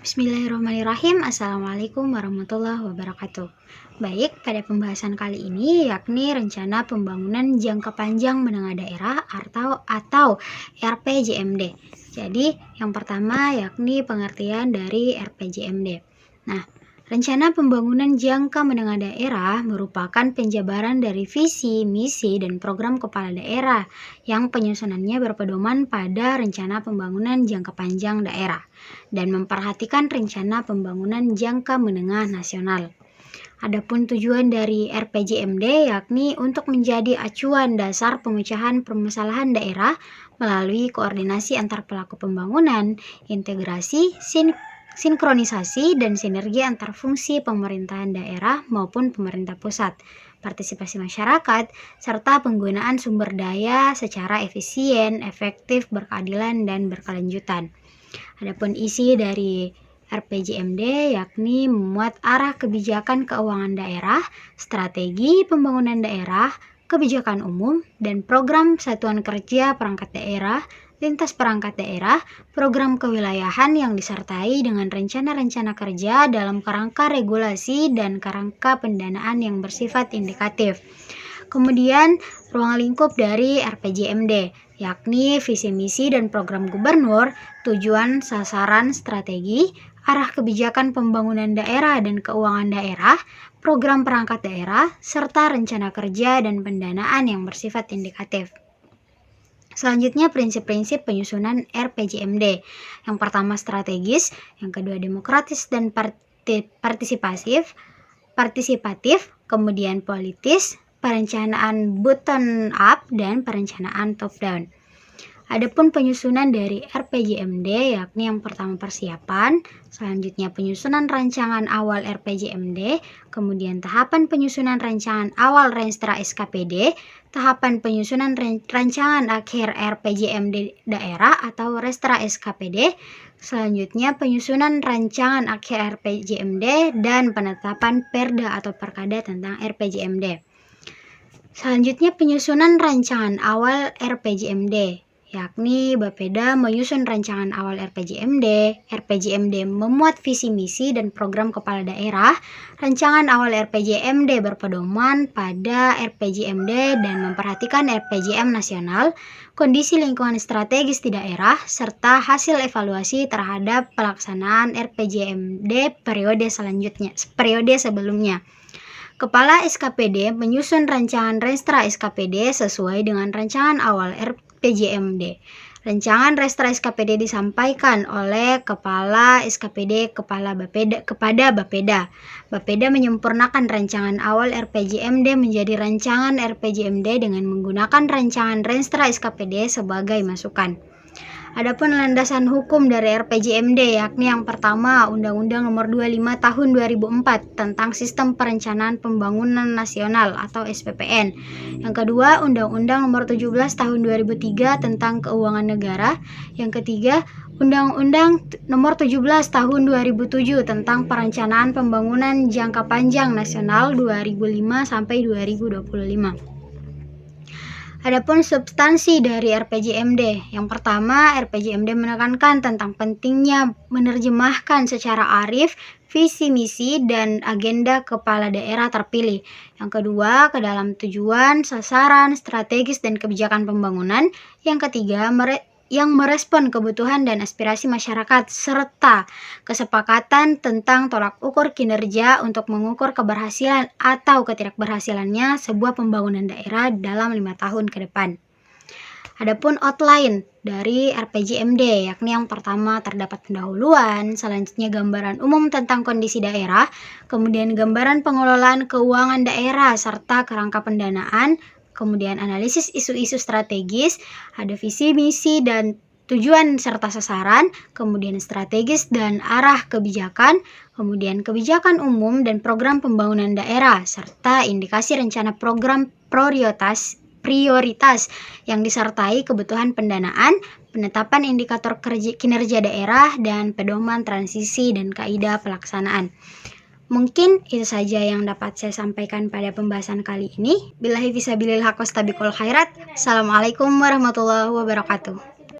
Bismillahirrahmanirrahim. Assalamualaikum warahmatullahi wabarakatuh. Baik, pada pembahasan kali ini yakni rencana pembangunan jangka panjang menengah daerah atau RPJMD. Jadi, yang pertama yakni pengertian dari RPJMD. Nah, rencana pembangunan jangka menengah daerah merupakan penjabaran dari visi, misi, dan program kepala daerah yang penyusunannya berpedoman pada rencana pembangunan jangka panjang daerah dan memperhatikan rencana pembangunan jangka menengah nasional. Adapun tujuan dari RPJMD yakni untuk menjadi acuan dasar pemecahan permasalahan daerah melalui koordinasi antar pelaku pembangunan, integrasi, sinkronisasi, dan sinergi antar fungsi pemerintahan daerah maupun pemerintah pusat, partisipasi masyarakat, serta penggunaan sumber daya secara efisien, efektif, berkeadilan, dan berkelanjutan. Adapun isi dari RPJMD yakni memuat arah kebijakan keuangan daerah, strategi pembangunan daerah, kebijakan umum, dan program satuan kerja perangkat daerah, lintas perangkat daerah, program kewilayahan yang disertai dengan rencana-rencana kerja dalam kerangka regulasi dan kerangka pendanaan yang bersifat indikatif. Kemudian, ruang lingkup dari RPJMD, yakni visi misi dan program gubernur, tujuan, sasaran, strategi, arah kebijakan pembangunan daerah dan keuangan daerah, program perangkat daerah, serta rencana kerja dan pendanaan yang bersifat indikatif. Selanjutnya, prinsip-prinsip penyusunan RPJMD. Yang pertama strategis, yang kedua demokratis dan partisipatif, kemudian politis, perencanaan bottom up, dan perencanaan top down. Adapun penyusunan dari RPJMD yakni yang pertama persiapan, selanjutnya penyusunan rancangan awal RPJMD, kemudian tahapan penyusunan rancangan awal Renstra SKPD, tahapan penyusunan rancangan akhir RPJMD daerah atau Restra SKPD, selanjutnya penyusunan rancangan akhir RPJMD, dan penetapan Perda atau Perkada tentang RPJMD. Selanjutnya penyusunan rancangan awal RPJMD, yakni Bapeda menyusun rancangan awal RPJMD, RPJMD memuat visi misi dan program kepala daerah, rancangan awal RPJMD berpedoman pada RPJMD dan memperhatikan RPJM nasional, kondisi lingkungan strategis di daerah, serta hasil evaluasi terhadap pelaksanaan RPJMD periode sebelumnya. Kepala SKPD menyusun rancangan Renstra SKPD sesuai dengan rancangan awal RPJMD. Rancangan Restra SKPD disampaikan oleh Kepala SKPD kepada Bapeda. Bapeda menyempurnakan rancangan awal RPJMD menjadi rancangan RPJMD dengan menggunakan rancangan Restra SKPD sebagai masukan. Adapun landasan hukum dari RPJMD yakni yang pertama Undang-Undang Nomor 25 Tahun 2004 tentang Sistem Perencanaan Pembangunan Nasional atau SPPN. Yang kedua Undang-Undang Nomor 17 Tahun 2003 tentang Keuangan Negara. Yang ketiga Undang-Undang Nomor 17 Tahun 2007 tentang Perencanaan Pembangunan Jangka Panjang Nasional 2005 sampai 2025. Adapun substansi dari RPJMD, yang pertama RPJMD menekankan tentang pentingnya menerjemahkan secara arif visi misi dan agenda kepala daerah terpilih. Yang kedua, ke dalam tujuan, sasaran, strategis dan kebijakan pembangunan. Yang ketiga, yang merespon kebutuhan dan aspirasi masyarakat serta kesepakatan tentang tolak ukur kinerja untuk mengukur keberhasilan atau ketidakberhasilannya sebuah pembangunan daerah dalam 5 tahun ke depan. Adapun outline dari RPJMD yakni yang pertama terdapat pendahuluan, selanjutnya gambaran umum tentang kondisi daerah, kemudian gambaran pengelolaan keuangan daerah serta kerangka pendanaan, kemudian analisis isu-isu strategis, ada visi, misi, dan tujuan serta sasaran, kemudian strategis dan arah kebijakan, kemudian kebijakan umum dan program pembangunan daerah, serta indikasi rencana program prioritas yang disertai kebutuhan pendanaan, penetapan indikator kinerja daerah, dan pedoman transisi dan kaidah pelaksanaan. Mungkin itu saja yang dapat saya sampaikan pada pembahasan kali ini. Billahi fisabilillah wastabiqul khairat. Assalamualaikum warahmatullahi wabarakatuh.